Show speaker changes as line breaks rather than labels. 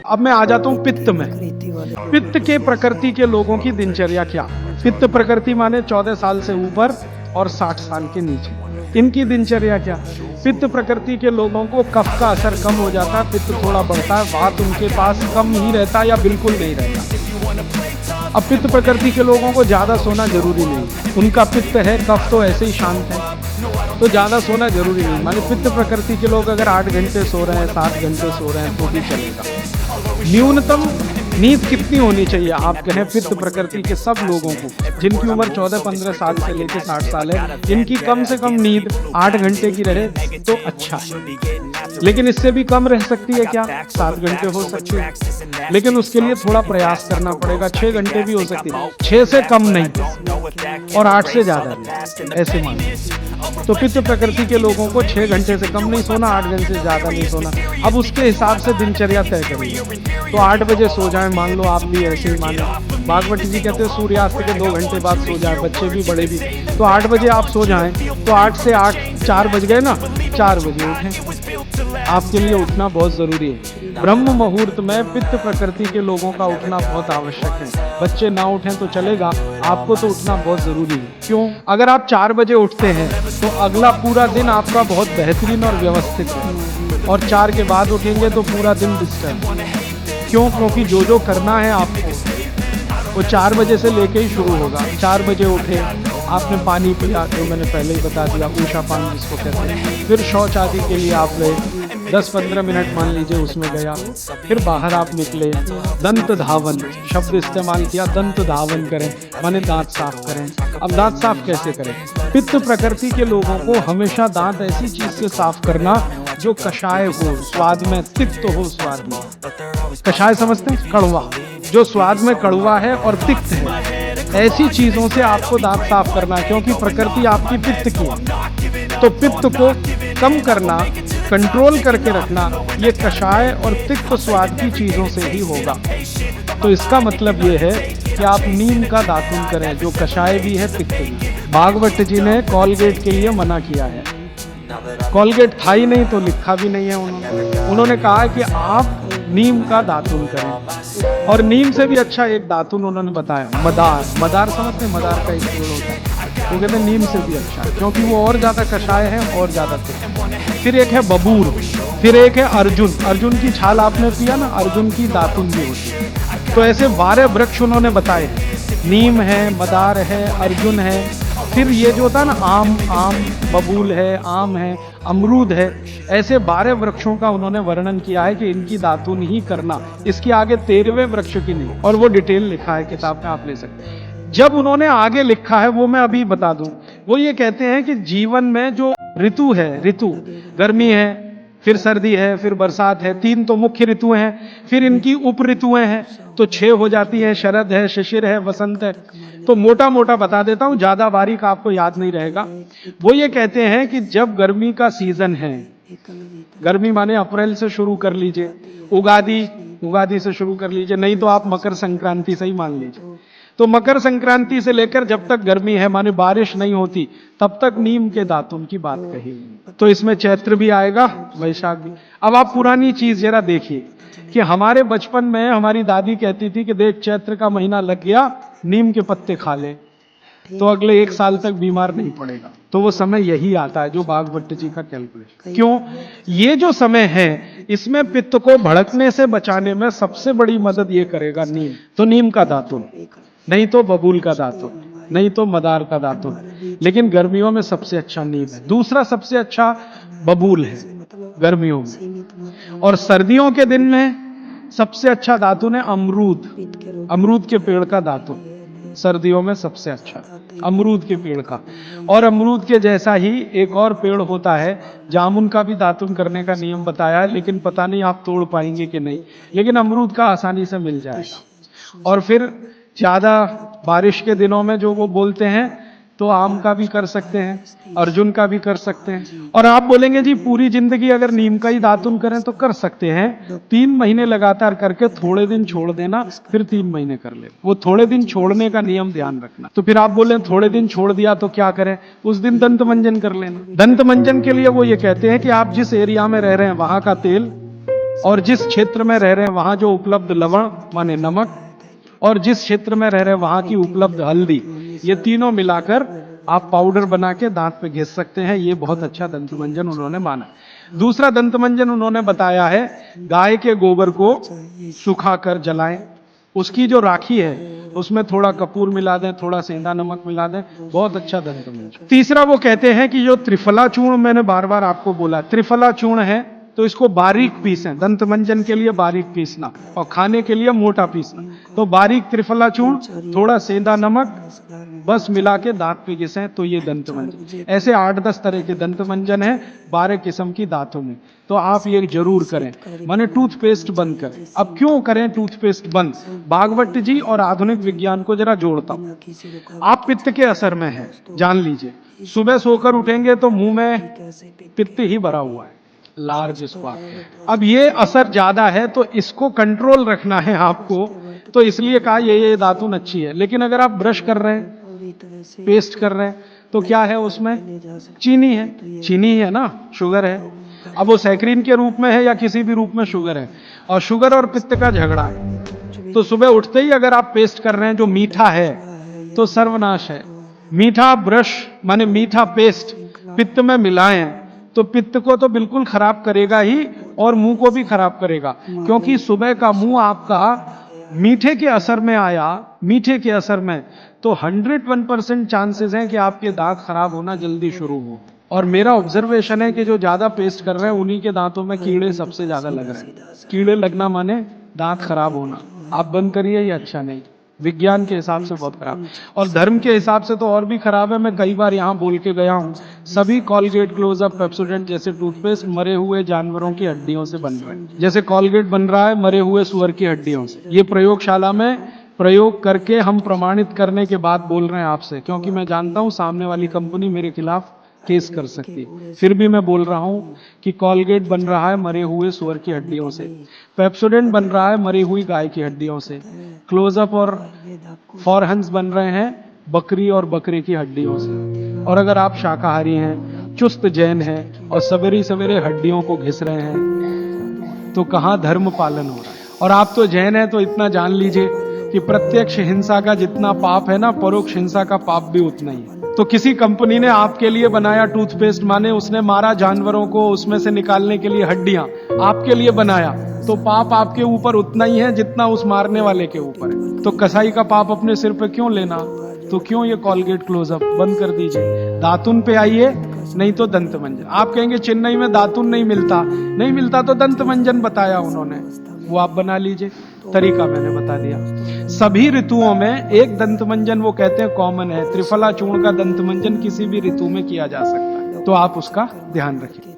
अब मैं आ जाता हूँ पित्त में। पित्त के प्रकृति के लोगों की दिनचर्या क्या? पित्त प्रकृति माने 14 साल से ऊपर और 60 साल के नीचे, इनकी दिनचर्या क्या? पित्त प्रकृति के लोगों को कफ का असर कम हो जाता है, पित्त थोड़ा बढ़ता है, वात उनके पास कम ही रहता है या बिल्कुल नहीं रहता। अब पित्त प्रकृति के लोगों को ज्यादा सोना जरूरी नहीं, उनका पित्त है, कफ तो ऐसे ही शांत है, तो ज्यादा सोना जरूरी नहीं। माने पित्त प्रकृति के लोग अगर 8 घंटे सो रहे हैं, 7 घंटे सो रहे हैं तो भी चलेगा। न्यूनतम नींद कितनी होनी चाहिए? आप कहें पित्त प्रकृति के सब लोगों को जिनकी उम्र 14-15 साल से लेकर 60 साल है, इनकी कम से कम नींद 8 घंटे की रहे तो अच्छा है। लेकिन इससे भी कम रह सकती है क्या? 7 घंटे हो सकती है, लेकिन उसके लिए थोड़ा प्रयास करना पड़ेगा। 6 घंटे भी हो सकती है, 6 से कम नहीं और 8 से ज्यादा नहीं, ऐसे मानिए। तो पित्त प्रकृति के लोगों को 6 घंटे से कम नहीं सोना, 8 घंटे से ज्यादा नहीं सोना। अब उसके हिसाब से दिनचर्या तय करेंगे। तो 8 बजे सो जाए, मान लो आप भी ऐसे ही मान लो। भागवत जी कहते हैं सूर्यास्त के 2 घंटे बाद सो जाए, बच्चे भी बड़े भी। तो 8 बजे आप सो जाएं, तो 8 से 8 4 बज गए ना, 4 बजे उठें। आपके लिए उठना बहुत जरूरी है। ब्रह्म मुहूर्त में पित्त प्रकृति के लोगों का उठना बहुत आवश्यक है। बच्चे ना उठें तो चलेगा, आपको तो उठना बहुत जरूरी है। क्यों? अगर आप 4 बजे उठते हैं तो अगला पूरा दिन आपका बहुत बेहतरीन और व्यवस्थित है, और 4 के बाद उठेंगे तो पूरा दिन डिस्टर्ब। क्यों? क्योंकि जो जो करना है आपको वो 4 बजे से लेके ही शुरू होगा। 4 बजे उठे, आपने पानी पिया, जो मैंने पहले ही बता दिया, ऊषा पान जिसको कहते हैं। फिर शौच आदि के लिए आप गए, 10-15 मिनट मान लीजिए उसमें गया, फिर बाहर आप निकले, दंत धावन शब्द इस्तेमाल किया, दंत धावन करें माने दांत साफ करें। अब दांत साफ कैसे करें? पित्त प्रकृति के लोगों को हमेशा दांत ऐसी चीज से साफ करना जो कषाय हो, स्वाद में तिक्त हो। स्वाद में कषाय समझते हैं? कड़वा, जो स्वाद में कड़वा है और तिक्त है, ऐसी चीजों से आपको दांत साफ करना, क्योंकि प्रकृति आपकी पित्त की है। तो पित्त को कम करना, कंट्रोल करके रखना, ये कषाय और तिक्त स्वाद की चीजों से ही होगा। तो इसका मतलब ये है कि आप नीम का दातुन करें, जो कषाय भी है, तिक्त भी। भागवत जी ने कॉलगेट के लिए मना किया है। कॉलगेट था ही नहीं तो लिखा भी नहीं है उन्होंने कहा कि आप नीम का दातुन करें। और नीम से भी अच्छा एक दातुन उन्होंने बताया, मदार। मदार समझते हैं? मदार का एक पेड़ होता है, वो कहते हैं नीम से भी अच्छा है, क्योंकि वो और ज्यादा कषाय है और ज्यादा तिक्त। फिर एक है बबूर, फिर एक है अर्जुन। अर्जुन की छाल आपने पिया ना, अर्जुन की दातुन भी होती है। तो ऐसे 12 वृक्ष उन्होंने बताए, नीम है, मदार है, अर्जुन है, फिर ये जो होता है ना आम बबूल है, आम है, अमरूद है। ऐसे 12 वृक्षों का उन्होंने वर्णन किया है कि इनकी दातुन ही करना, इसकी आगे 13वें वृक्ष की नहीं। और वो डिटेल लिखा है किताब में, आप ले सकते हैं। जब उन्होंने आगे लिखा है वो मैं अभी बता दूं। वो ये कहते हैं कि जीवन में जो ऋतु है, ऋतु गर्मी है, फिर सर्दी है, फिर बरसात है, 3 तो मुख्य ऋतुएं हैं, फिर इनकी उप ऋतुएं हैं, तो 6 हो जाती है। शरद है, शिशिर है, वसंत है। तो मोटा मोटा बता देता हूं, ज्यादा बारीक आपको याद नहीं रहेगा। वो ये कहते हैं कि जब गर्मी का सीजन है, गर्मी माने अप्रैल से शुरू कर लीजिए, उगादी से शुरू कर लीजिए, नहीं तो आप मकर संक्रांति से ही मान लीजिए। तो मकर संक्रांति से लेकर जब तक गर्मी है माने बारिश नहीं होती, तब तक नीम के दातुन की बात कही। तो इसमें चैत्र भी आएगा, वैशाख भी। अब आप पुरानी चीज जरा देखिए कि हमारे बचपन में हमारी दादी कहती थी कि देख चैत्र का महीना लग गया, नीम के पत्ते खा ले तो अगले 1 साल तक बीमार नहीं पड़ेगा। तो वो समय यही आता है जो भागवत जी का कैलकुलेशन। क्यों? ये जो समय है इसमें पित्त को भड़कने से बचाने में सबसे बड़ी मदद ये करेगा नीम। तो नीम का दातुन, नहीं तो बबूल का दातुन, नहीं तो मदार का दातुन, लेकिन गर्मियों में सबसे अच्छा नीम है। दूसरा सबसे अच्छा बबूल है गर्मियों में। और सर्दियों के दिन में सबसे अच्छा दातुन है अमरूद। अमरूद के पेड़ का दातुन सर्दियों में सबसे अच्छा, अमरूद के पेड़ का। और अमरूद के जैसा ही एक और पेड़ होता है, जामुन का भी दातुन करने का नियम बताया है, लेकिन पता नहीं आप तोड़ पाएंगे कि नहीं, लेकिन अमरूद का आसानी से मिल जाएगा। और फिर ज्यादा बारिश के दिनों में जो वो बोलते हैं, तो आम का भी कर सकते हैं, अर्जुन का भी कर सकते हैं। और आप बोलेंगे जी पूरी जिंदगी अगर नीम का ही दातुन करें तो कर सकते हैं। 3 महीने लगातार करके थोड़े दिन छोड़ देना, फिर 3 महीने कर ले। वो थोड़े दिन छोड़ने का नियम ध्यान रखना। तो फिर आप बोले थोड़े दिन छोड़ दिया तो क्या करें? उस दिन दंत मंजन कर लेना। दंत मंजन के लिए वो ये कहते हैं कि आप जिस एरिया में रह रहे हैं वहां का तेल और जिस क्षेत्र में रह रहे हैं वहां जो उपलब्ध लवण माने नमक, और जिस क्षेत्र में रह रहे हैं वहां की उपलब्ध हल्दी, ये तीनों मिलाकर आप पाउडर बना के दांत पे घिस सकते हैं। ये बहुत अच्छा दंतमंजन उन्होंने माना। दूसरा दंतमंजन उन्होंने बताया है गाय के गोबर को सुखाकर जलाएं, उसकी जो राखी है उसमें थोड़ा कपूर मिला दें, थोड़ा सेंधा नमक मिला दें, बहुत अच्छा दंतमंजन। तीसरा वो कहते हैं कि जो त्रिफला चूर्ण, मैंने बार बार आपको बोला त्रिफला चूर्ण है, तो इसको बारीक पीसें। दंतमंजन के लिए बारीक पीसना और खाने के लिए मोटा पीसना। तो बारीक त्रिफला चूर्ण, थोड़ा सेंधा नमक, बस मिला के दांत पे घिसें तो ये दंतमंजन। ऐसे 8-10 तरह के दंतमंजन हैं 12 किस्म की दांतों में। तो आप ये जरूर करें, माने टूथपेस्ट बंद करें। अब क्यों करें टूथपेस्ट बंद? भागवत जी और आधुनिक विज्ञान को जरा जोड़ता हूं। आप पित्त के असर में हैं, जान लीजिए। सुबह सोकर उठेंगे तो मुंह में पित्त ही भरा हुआ है, लार्ज स्क्वायर। अब ये असर ज्यादा है तो इसको कंट्रोल रखना है आपको, तो इसलिए कहा ये दातुन अच्छी है। लेकिन अगर आप ब्रश कर रहे हैं, पेस्ट कर रहे हैं, तो क्या है उसमें? चीनी है, चीनी है ना, शुगर है। अब वो सैकरीन के रूप में है या किसी भी रूप में शुगर है, और शुगर और पित्त का झगड़ा है। तो सुबह उठते ही अगर आप पेस्ट कर रहे हैं जो मीठा है तो सर्वनाश है। मीठा ब्रश माने मीठा पेस्ट पित्त में मिलाएं तो पित्त को तो बिल्कुल खराब करेगा ही, और मुंह को भी खराब करेगा। क्योंकि सुबह का मुंह आपका मीठे के असर में आया, मीठे के असर में, तो 101% चांसेस हैं कि आपके दांत खराब होना जल्दी शुरू हो। और मेरा ऑब्जर्वेशन है कि जो ज्यादा पेस्ट कर रहे हैं उन्हीं के दांतों में कीड़े सबसे ज्यादा लग रहे हैं। कीड़े लगना माने दांत खराब होना। आप बंद करिए, ये अच्छा नहीं, विज्ञान के हिसाब से बहुत खराब, और धर्म के हिसाब से तो और भी खराब है। मैं कई बार यहाँ बोल के गया हूँ, सभी कॉलगेट, क्लोजअप, पेप्सोडेंट जैसे टूथपेस्ट मरे हुए जानवरों की हड्डियों से बन रहे हैं। जैसे कॉलगेट बन रहा है मरे हुए सुअर की हड्डियों से। ये प्रयोगशाला में प्रयोग करके हम प्रमाणित करने के बाद बोल रहे हैं आपसे, क्योंकि मैं जानता हूं सामने वाली कंपनी मेरे खिलाफ केस कर सकती है। फिर भी मैं बोल रहा हूं कि कॉलगेट बन रहा है मरे हुए सुअर की हड्डियों से, पेप्सोडेंट बन रहा है मरी हुई गाय की हड्डियों से, क्लोजअप और फॉरहंस बन रहे हैं बकरी और बकरे की हड्डियों से। और अगर आप शाकाहारी हैं, चुस्त जैन हैं और सवेरे सवेरे हड्डियों को घिस रहे हैं, तो कहां धर्म पालन हो रहा है? और आप तो जैन हैं तो इतना जान लीजिए कि प्रत्यक्ष हिंसा का जितना पाप है ना, परोक्ष हिंसा का पाप भी उतना ही है। तो किसी कंपनी ने आपके लिए बनाया टूथपेस्ट, माने उसने मारा जानवरों को उसमें से निकालने के लिए हड्डियां, आपके लिए बनाया, तो पाप आपके ऊपर उतना ही है जितना उस मारने वाले के ऊपर है। तो कसाई का पाप अपने सिर पे क्यों लेना? तो क्यों ये कॉलगेट, क्लोजअप बंद कर दीजिए। दातुन पे आइए, नहीं तो दंतमंजन। आप कहेंगे चेन्नई में दातुन नहीं मिलता, नहीं मिलता तो दंतमंजन बताया उन्होंने, वो आप बना लीजिए। तरीका मैंने बता दिया। सभी ऋतुओं में एक दंतमंजन वो कहते हैं कॉमन है। त्रिफला चूर्ण का दंतमंजन किसी भी ऋतु में किया जा सकता है, तो आप उसका ध्यान रखिए।